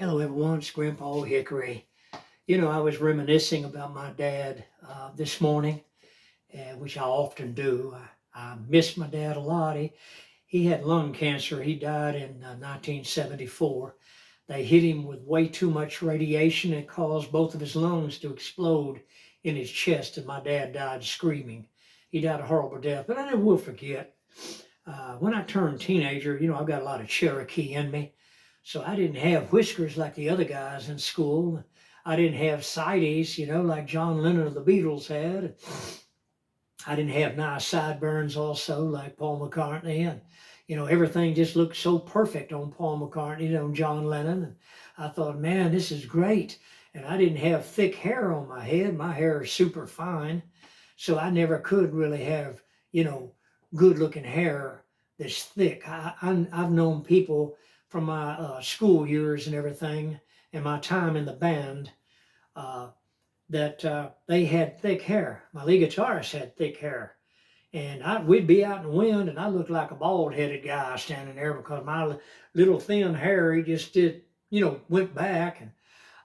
Hello, everyone. It's Grandpa Hickory. I was reminiscing about my dad this morning, which I often do. I miss my dad a lot. He had lung cancer. He died in 1974. They hit him with way too much radiation. It caused both of his lungs to explode in his chest, and my dad died screaming. He died a horrible death, but I never will forget. When I turned teenager, I've got a lot of Cherokee in me. So I didn't have whiskers like the other guys in school. I didn't have sideys, like John Lennon of the Beatles had. I didn't have nice sideburns also like Paul McCartney. And, everything just looked so perfect on Paul McCartney and on John Lennon. And I thought, man, this is great. And I didn't have thick hair on my head. My hair is super fine. So I never could really have, good looking hair that's thick. I've known people from my school years and everything and my time in the band uh, that they had thick hair. My lead guitarist had thick hair. And we'd be out in the wind and I looked like a bald-headed guy standing there because my little thin hair, he just did, went back and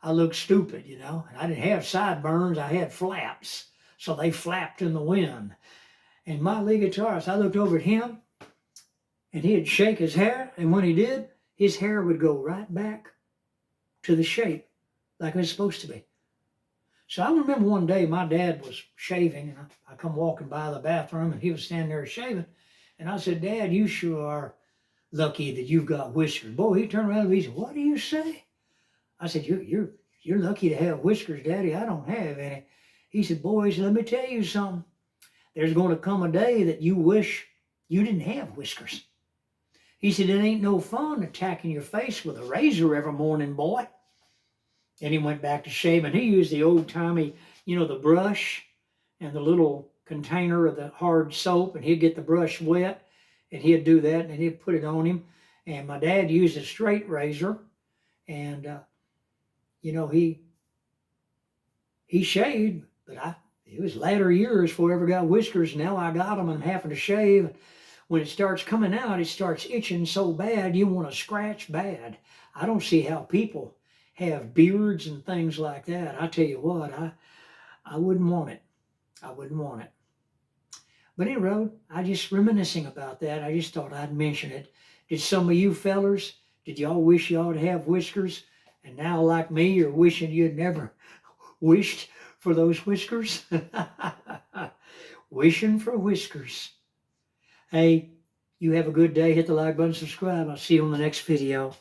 I looked stupid, And I didn't have sideburns, I had flaps. So they flapped in the wind. And my lead guitarist, I looked over at him and he'd shake his hair. And when he did, his hair would go right back to the shape like it was supposed to be. So I remember one day my dad was shaving and I come walking by the bathroom and he was standing there shaving. And I said, Dad, you sure are lucky that you've got whiskers. Boy, he turned around and he said, what do you say? I said, you're lucky to have whiskers, Daddy. I don't have any. He said, boys, let me tell you something. There's going to come a day that you wish you didn't have whiskers. He said, it ain't no fun attacking your face with a razor every morning, boy. And he went back to shaving. He used the old-timey, the brush and the little container of the hard soap, and he'd get the brush wet, and he'd do that, and he'd put it on him. And my dad used a straight razor, and, he shaved, but it was latter years before I ever got whiskers. Now I got them and I'm having to shave. When it starts coming out, it starts itching so bad, you want to scratch bad. I don't see how people have beards and things like that. I tell you what, I wouldn't want it. I wouldn't want it. But anyway, I just reminiscing about that. I just thought I'd mention it. Did some of you fellers, did y'all wish y'all to have whiskers? And now, like me, you're wishing you'd never wished for those whiskers? Wishing for whiskers. Hey, you have a good day. Hit the like button, subscribe. I'll see you on the next video.